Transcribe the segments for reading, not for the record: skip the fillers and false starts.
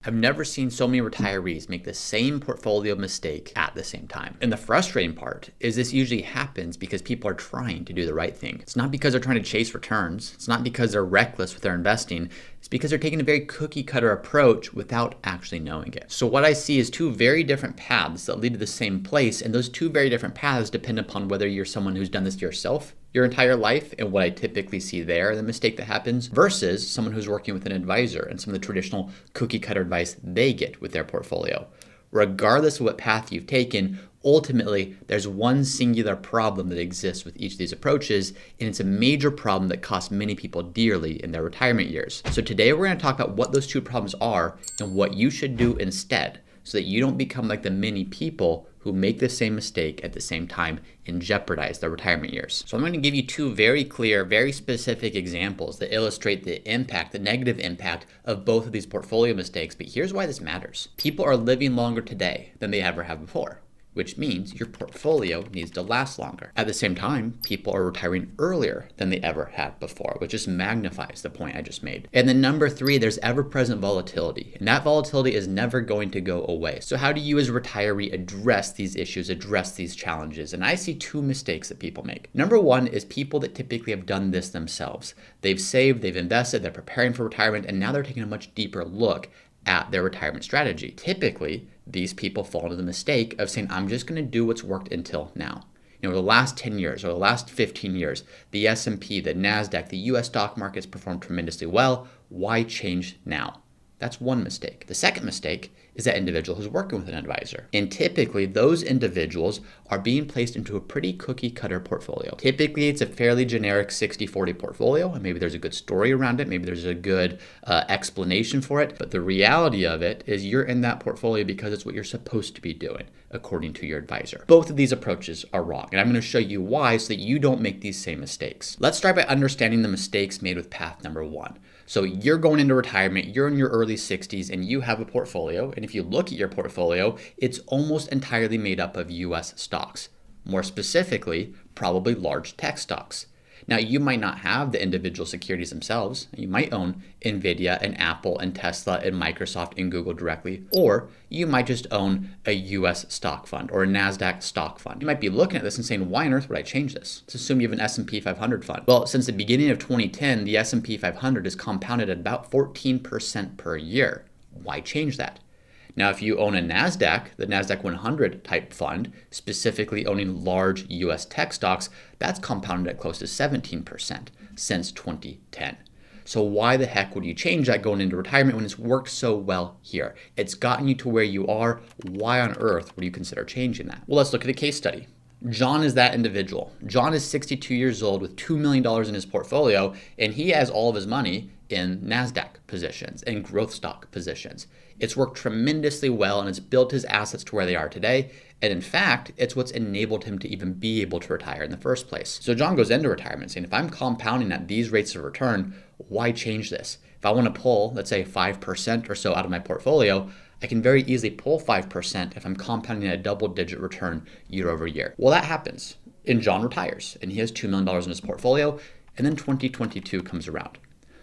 I've never seen so many retirees make the same portfolio mistake at the same time. And the frustrating part is this usually happens because people are trying to do the right thing. It's not because they're trying to chase returns. It's not because they're reckless with their investing. It's because they're taking a very cookie cutter approach without actually knowing it. So what I see is two very different paths that lead to the same place. And those two very different paths depend upon whether you're someone who's done this yourself your entire life, and what I typically see there, the mistake that happens, versus someone who's working with an advisor and some of the traditional cookie cutter advice they get with their portfolio. Regardless of what path you've taken, ultimately, there's one singular problem that exists with each of these approaches, and it's a major problem that costs many people dearly in their retirement years. So today we're going to talk about what those two problems are and what you should do instead, so that you don't become like the many people who make the same mistake at the same time and jeopardize their retirement years. So I'm going to give you two very clear, very specific examples that illustrate the impact, the negative impact of both of these portfolio mistakes. But here's why this matters. People are living longer today than they ever have before, which means your portfolio needs to last longer. At the same time, people are retiring earlier than they ever have before, which just magnifies the point I just made. And then number three, there's ever-present volatility, and that volatility is never going to go away. So how do you as a retiree address these issues, address these challenges? And I see two mistakes that people make. Number one is people that typically have done this themselves. They've saved, they've invested, they're preparing for retirement, and now they're taking a much deeper look at their retirement strategy. Typically, these people fall into the mistake of saying, I'm just going to do what's worked until now. The last 10 years or the last 15 years, the S&P, the NASDAQ, the US stock markets performed tremendously well. Why change now? That's one mistake. The second mistake is that individual who's working with an advisor. And typically those individuals are being placed into a pretty cookie cutter portfolio. Typically it's a fairly generic 60-40 portfolio, and maybe there's a good story around it. Maybe there's a good explanation for it. But the reality of it is you're in that portfolio because it's what you're supposed to be doing, according to your advisor. Both of these approaches are wrong, and I'm going to show you why so that you don't make these same mistakes. Let's start by understanding the mistakes made with path number one. So you're going into retirement, you're in your early 60s, and you have a portfolio. And if you look at your portfolio, it's almost entirely made up of US stocks. More specifically, probably large tech stocks. Now, you might not have the individual securities themselves. You might own Nvidia and Apple and Tesla and Microsoft and Google directly, or you might just own a US stock fund or a NASDAQ stock fund. You might be looking at this and saying, why on earth would I change this? Let's assume you have an S&P 500 fund. Well, since the beginning of 2010, the S&P 500 has compounded at about 14% per year. Why change that? Now, if you own a NASDAQ, the NASDAQ 100 type fund, specifically owning large US tech stocks, that's compounded at close to 17% since 2010. So why the heck would you change that going into retirement when it's worked so well here? It's gotten you to where you are. Why on earth would you consider changing that? Well, let's look at a case study. John is that individual. John is 62 years old with $2 million in his portfolio, and he has all of his money in NASDAQ positions and growth stock positions. It's worked tremendously well, and it's built his assets to where they are today. And in fact, it's what's enabled him to even be able to retire in the first place. So John goes into retirement saying, if I'm compounding at these rates of return, why change this? If I want to pull, let's say 5% or so out of my portfolio, I can very easily pull 5% if I'm compounding at a double-digit return year over year. Well, that happens, and John retires, and he has $2 million in his portfolio, and then 2022 comes around.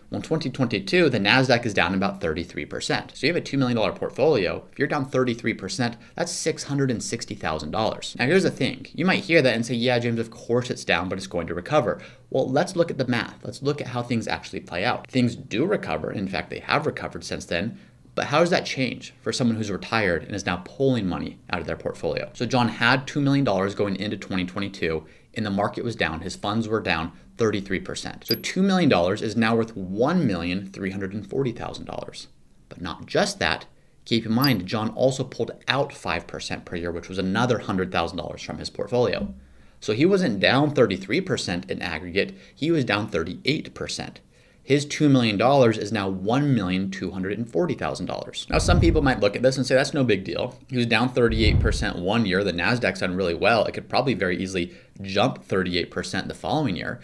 Well, in 2022, the NASDAQ is down about 33%. So you have a $2 million portfolio. If you're down 33%, that's $660,000. Now, here's the thing. You might hear that and say, yeah, James, of course it's down, but it's going to recover. Well, let's look at the math. Let's look at how things actually play out. Things do recover. In fact, they have recovered since then. But how does that change for someone who's retired and is now pulling money out of their portfolio? So John had $2 million going into 2022, and the market was down. His funds were down 33%. So $2 million is now worth $1,340,000. But not just that. Keep in mind, John also pulled out 5% per year, which was another $100,000 from his portfolio. So he wasn't down 33% in aggregate. He was down 38%. His $2 million is now $1,240,000. Now, some people might look at this and say, that's no big deal. He was down 38% one year. The NASDAQ's done really well. It could probably very easily jump 38% the following year.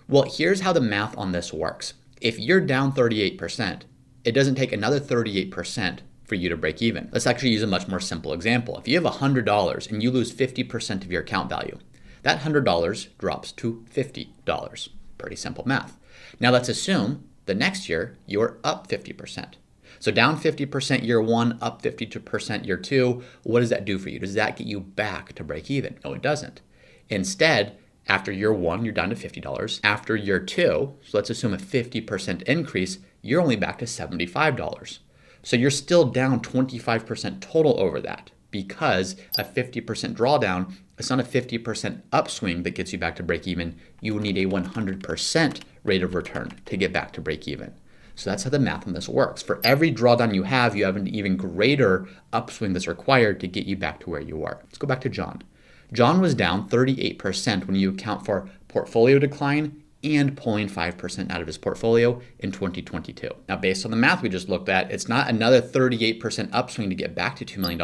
Well, here's how the math on this works. If you're down 38%, it doesn't take another 38% for you to break even. Let's actually use a much more simple example. If you have $100 and you lose 50% of your account value, that $100 drops to $50. Pretty simple math. Now let's assume the next year you're up 50%. So down 50% year one, up 52% year two. What does that do for you? Does that get you back to break even? No, it doesn't. Instead, after year one, you're down to $50. After year two, so let's assume a 50% increase, you're only back to $75. So you're still down 25% total over that, because a 50% drawdown, it's not a 50% upswing that gets you back to break even. You will need a 100% rate of return to get back to break even. So that's how the math on this works. For every drawdown you have an even greater upswing that's required to get you back to where you were. Let's go back to John. John was down 38% when you account for portfolio decline and pulling 5% out of his portfolio in 2022. Now, based on the math we just looked at, it's not another 38% upswing to get back to $2 million.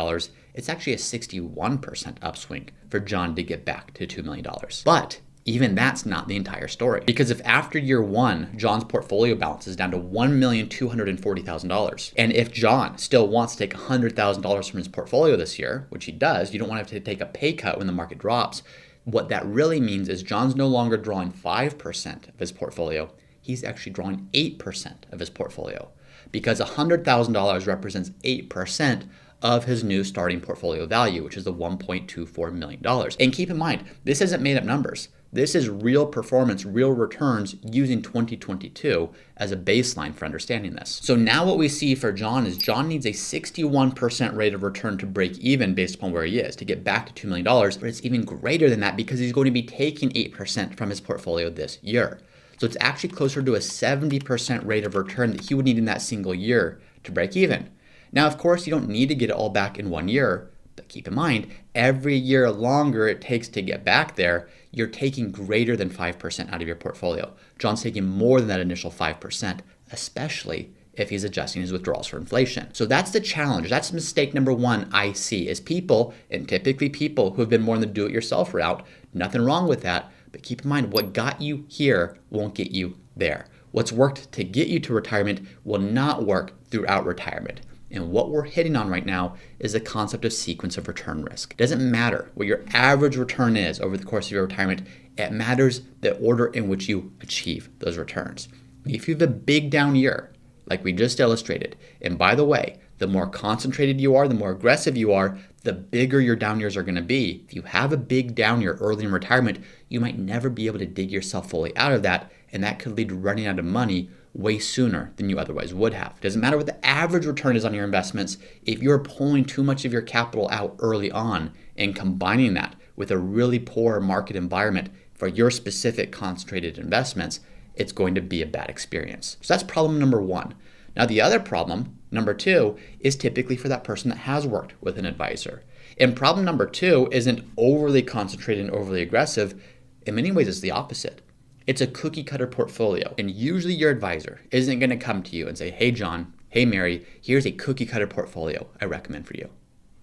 It's actually a 61% upswing for John to get back to $2 million. But even that's not the entire story. Because if after year one, John's portfolio balance is down to $1,240,000, and if John still wants to take $100,000 from his portfolio this year, which he does, you don't want to have to take a pay cut when the market drops. What that really means is John's no longer drawing 5% of his portfolio. He's actually drawing 8% of his portfolio, because $100,000 represents 8% of his new starting portfolio value, which is the $1.24 million. And keep in mind, this isn't made up numbers. This is real performance, real returns using 2022 as a baseline for understanding this. So now what we see for John is John needs a 61% rate of return to break even based upon where he is to get back to $2 million, but it's even greater than that because he's going to be taking 8% from his portfolio this year. So it's actually closer to a 70% rate of return that he would need in that single year to break even. Now, of course, you don't need to get it all back in 1 year, but keep in mind, every year longer it takes to get back there, you're taking greater than 5% out of your portfolio. John's taking more than that initial 5%, especially if he's adjusting his withdrawals for inflation. So that's the challenge. That's mistake number one I see is people, and typically people who have been more in the do-it-yourself route. Nothing wrong with that, but keep in mind what got you here won't get you there. What's worked to get you to retirement will not work throughout retirement. And what we're hitting on right now is the concept of sequence of return risk. It doesn't matter what your average return is over the course of your retirement. It matters the order in which you achieve those returns. If you have a big down year, like we just illustrated, and by the way, the more concentrated you are, the more aggressive you are, the bigger your down years are going to be. If you have a big down year early in retirement, you might never be able to dig yourself fully out of that, and that could lead to running out of money way sooner than you otherwise would have. It doesn't matter what the average return is on your investments. If you're pulling too much of your capital out early on and combining that with a really poor market environment for your specific concentrated investments, it's going to be a bad experience. So that's problem number one. Now, the other problem, number two, is typically for that person that has worked with an advisor. And problem number two isn't overly concentrated and overly aggressive. In many ways, it's the opposite. It's a cookie cutter portfolio. And usually your advisor isn't going to come to you and say, hey, John, hey, Mary, here's a cookie cutter portfolio I recommend for you.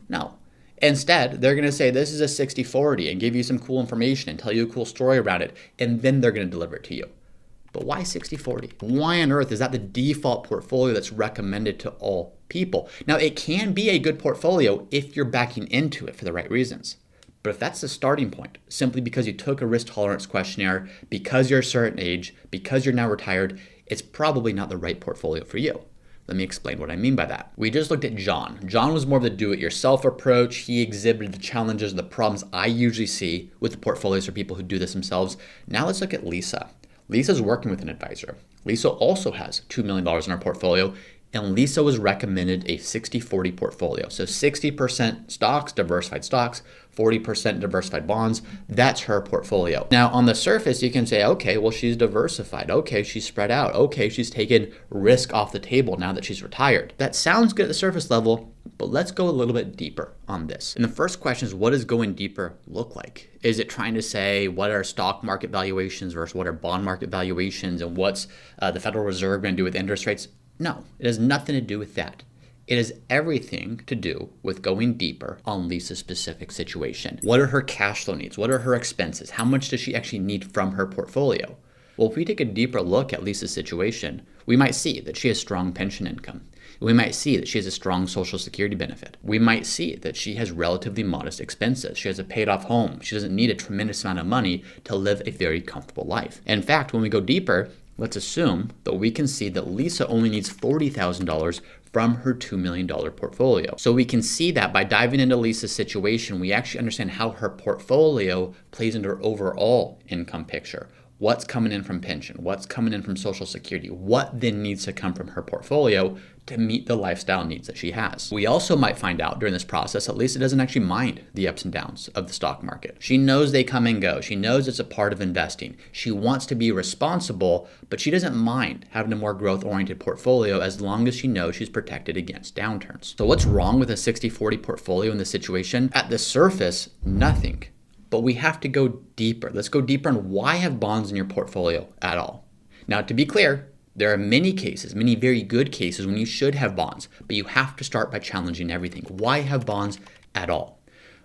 No. Instead, they're going to say this is a 60-40 and give you some cool information and tell you a cool story around it. And then they're going to deliver it to you. But why 60-40? Why on earth is that the default portfolio that's recommended to all people? Now, it can be a good portfolio if you're backing into it for the right reasons. But if that's the starting point, simply because you took a risk tolerance questionnaire, because you're a certain age, because you're now retired, it's probably not the right portfolio for you. Let me explain what I mean by that. We just looked at John. John was more of the do-it-yourself approach. He exhibited the challenges and the problems I usually see with the portfolios for people who do this themselves. Now let's look at Lisa. Lisa's working with an advisor. Lisa also has $2 million in her portfolio, and Lisa was recommended a 60-40 portfolio. So 60% stocks, diversified stocks, 40% diversified bonds. That's her portfolio. Now, on the surface, you can say, okay, well, she's diversified. Okay, she's spread out. Okay, she's taken risk off the table now that she's retired. That sounds good at the surface level, but let's go a little bit deeper on this. And the first question is, what does going deeper look like? Is it trying to say what are stock market valuations versus what are bond market valuations and what's the Federal Reserve going to do with interest rates? No, it has nothing to do with that. It has everything to do with going deeper on Lisa's specific situation. What are her cash flow needs? What are her expenses? How much does she actually need from her portfolio? Well, if we take a deeper look at Lisa's situation, we might see that she has strong pension income. We might see that she has a strong Social Security benefit. We might see that she has relatively modest expenses. She has a paid off home. She doesn't need a tremendous amount of money to live a very comfortable life. In fact, when we go deeper, let's assume that we can see that Lisa only needs $40,000 from her $2 million portfolio. So we can see that by diving into Lisa's situation, we actually understand how her portfolio plays into her overall income picture. What's coming in from pension? What's coming in from Social Security? What then needs to come from her portfolio to meet the lifestyle needs that she has? We also might find out during this process that Lisa doesn't actually mind the ups and downs of the stock market. She knows they come and go. She knows it's a part of investing. She wants to be responsible, but she doesn't mind having a more growth-oriented portfolio as long as she knows she's protected against downturns. So what's wrong with a 60-40 portfolio in this situation? At the surface, nothing. But we have to go deeper. Let's go deeper on why have bonds in your portfolio at all. Now, to be clear, there are many cases, many very good cases when you should have bonds, but you have to start by challenging everything. Why have bonds at all?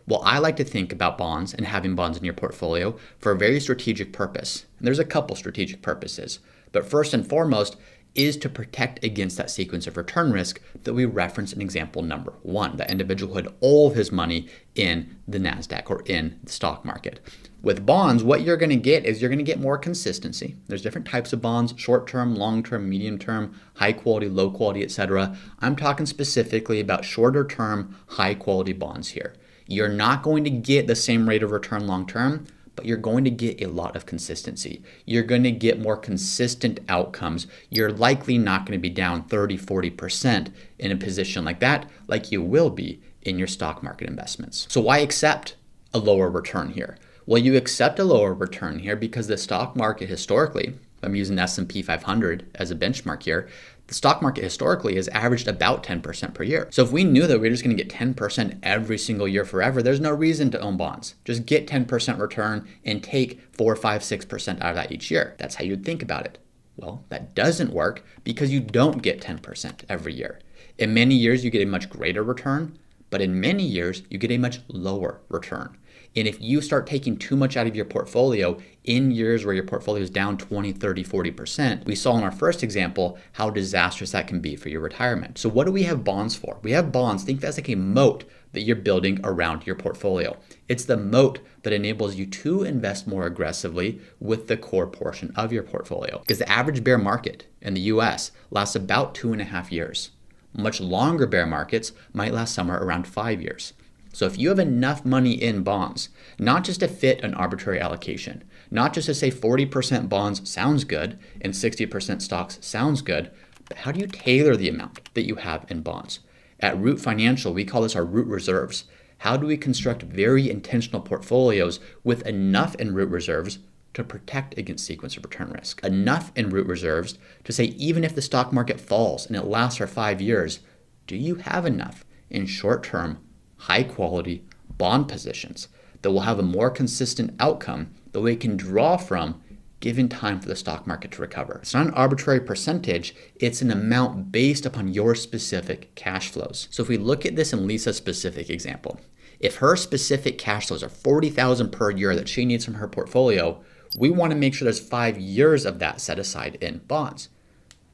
Well, I like to think about bonds and having bonds in your portfolio for a very strategic purpose. And there's a couple strategic purposes, but first and foremost is to protect against that sequence of return risk that we reference in example number 1, that individual who had all of his money in the NASDAQ or in the stock market. With bonds, what you're going to get is you're going to get more consistency. There's different types of bonds, short-term, long-term, medium-term, high-quality, low-quality, etc. I'm talking specifically about shorter-term, high-quality bonds here. You're not going to get the same rate of return long-term, but you're going to get a lot of consistency. You're going to get more consistent outcomes. You're likely not going to be down 30-40% in a position like that, like you will be in your stock market investments. So why accept a lower return here? Well, you accept a lower return here because the stock market historically, I'm using S&P 500 as a benchmark here, the stock market historically has averaged about 10% per year. So if we knew that we were just going to get 10% every single year forever, there's no reason to own bonds. Just get 10% return and take 4, 5, 6% out of that each year. That's how you'd think about it. Well, that doesn't work because you don't get 10% every year. In many years, you get a much greater return, but in many years, you get a much lower return. And if you start taking too much out of your portfolio in years where your portfolio is down 20, 30, 40%, we saw in our first example how disastrous that can be for your retirement. So what do we have bonds for? We have bonds. Think that's like a moat that you're building around your portfolio. It's the moat that enables you to invest more aggressively with the core portion of your portfolio. Because the average bear market in the US lasts about 2.5 years. Much longer bear markets might last somewhere around 5 years. So if you have enough money in bonds, not just to fit an arbitrary allocation, not just to say 40% bonds sounds good and 60% stocks sounds good, but how do you tailor the amount that you have in bonds? At Root Financial, we call this our root reserves. How do we construct very intentional portfolios with enough in root reserves to protect against sequence of return risk? Enough in root reserves to say even if the stock market falls and it lasts for 5 years, do you have enough in short-term, high-quality bond positions that will have a more consistent outcome that we can draw from given time for the stock market to recover? It's not an arbitrary percentage, it's an amount based upon your specific cash flows. So if we look at this in Lisa's specific example, if her specific cash flows are $40,000 per year that she needs from her portfolio, we want to make sure there's 5 years of that set aside in bonds.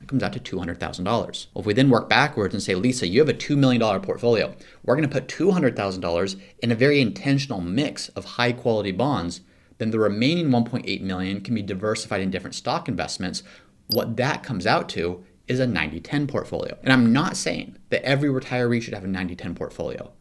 It comes out to $200,000. Well, if we then work backwards and say, Lisa, you have a $2 million portfolio. We're going to put $200,000 in a very intentional mix of high quality bonds. Then the remaining $1.8 million can be diversified in different stock investments. What that comes out to is a 90-10 portfolio. And I'm not saying that every retiree should have a 90-10 portfolio.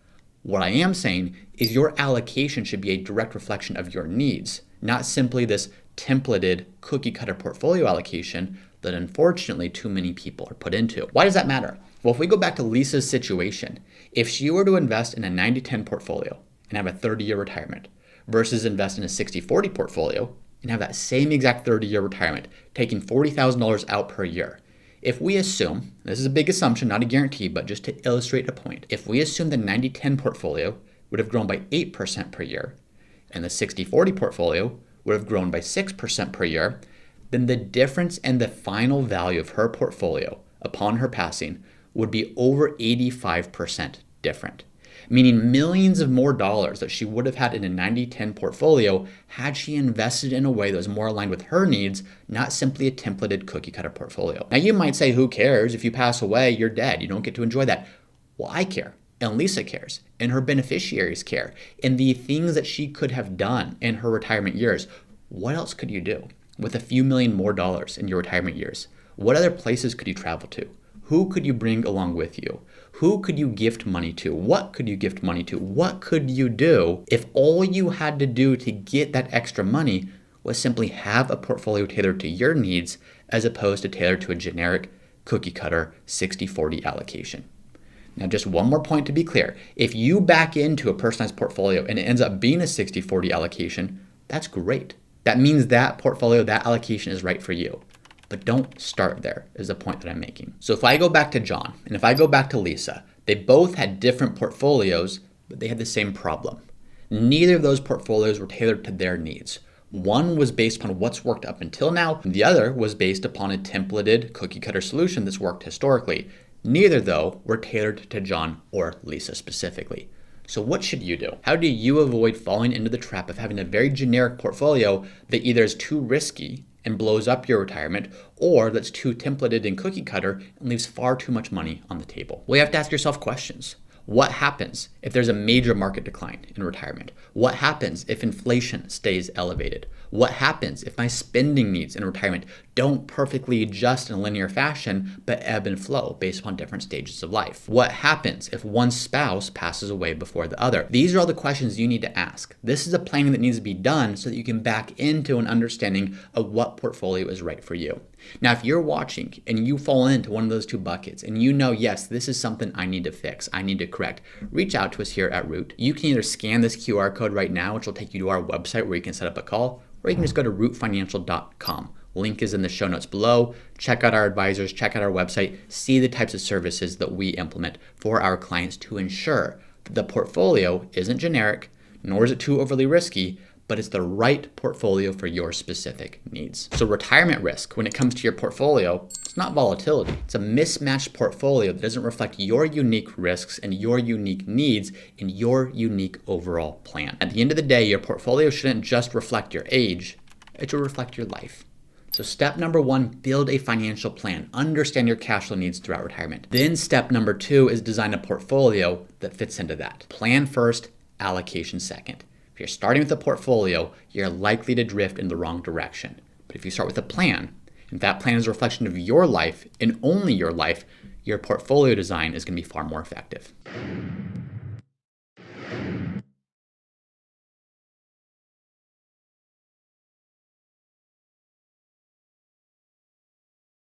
What I am saying is your allocation should be a direct reflection of your needs, not simply this templated cookie cutter portfolio allocation that unfortunately too many people are put into. Why does that matter? Well, if we go back to Lisa's situation, if she were to invest in a 90-10 portfolio and have a 30-year retirement versus invest in a 60-40 portfolio and have that same exact 30-year retirement, taking $40,000 out per year, if we assume, this is a big assumption, not a guarantee, but just to illustrate a point, if we assume the 90-10 portfolio would have grown by 8% per year and the 60-40 portfolio would have grown by 6% per year, then the difference in the final value of her portfolio upon her passing would be over 85% different, meaning millions of more dollars that she would have had in a 90-10 portfolio had she invested in a way that was more aligned with her needs, not simply a templated cookie cutter portfolio. Now you might say, who cares? If you pass away, you're dead. You don't get to enjoy that. Well, I care. And Lisa cares. And her beneficiaries care. And the things that she could have done in her retirement years, what else could you do with a few million more dollars in your retirement years? What other places could you travel to? Who could you bring along with you? Who could you gift money to? What could you gift money to? What could you do if all you had to do to get that extra money was simply have a portfolio tailored to your needs as opposed to tailored to a generic cookie cutter 60-40 allocation? Now, just one more point to be clear. If you back into a personalized portfolio and it ends up being a 60-40 allocation, that's great. That means that portfolio, that allocation is right for you. But don't start there, is the point that I'm making. So if I go back to John and if I go back to Lisa, they both had different portfolios, but they had the same problem. Neither of those portfolios were tailored to their needs. One was based upon what's worked up until now, and the other was based upon a templated cookie cutter solution that's worked historically. Neither, though, were tailored to John or Lisa specifically. So what should you do? How do you avoid falling into the trap of having a very generic portfolio that either is too risky and blows up your retirement, or that's too templated and cookie cutter and leaves far too much money on the table? Well, you have to ask yourself questions. What happens if there's a major market decline in retirement? What happens if inflation stays elevated? What happens if my spending needs in retirement don't perfectly adjust in a linear fashion, but ebb and flow based upon different stages of life? What happens if one spouse passes away before the other? These are all the questions you need to ask. This is a planning that needs to be done so that you can back into an understanding of what portfolio is right for you. Now, if you're watching and you fall into one of those two buckets and you know, yes, this is something I need to fix, I need to correct, reach out to us here at Root. You can either scan this QR code right now, which will take you to our website where you can set up a call, or you can just go to rootfinancial.com. Link is in the show notes below. Check out our advisors, check out our website, see the types of services that we implement for our clients to ensure that the portfolio isn't generic, nor is it too overly risky, but it's the right portfolio for your specific needs. So retirement risk, when it comes to your portfolio, it's not volatility. It's a mismatched portfolio that doesn't reflect your unique risks and your unique needs in your unique overall plan. At the end of the day, your portfolio shouldn't just reflect your age, it should reflect your life. So step number 1, build a financial plan. Understand your cash flow needs throughout retirement. Then step number 2 is design a portfolio that fits into that. Plan first, allocation second. If you're starting with a portfolio, you're likely to drift in the wrong direction. But if you start with a plan, and that plan is a reflection of your life and only your life, your portfolio design is going to be far more effective.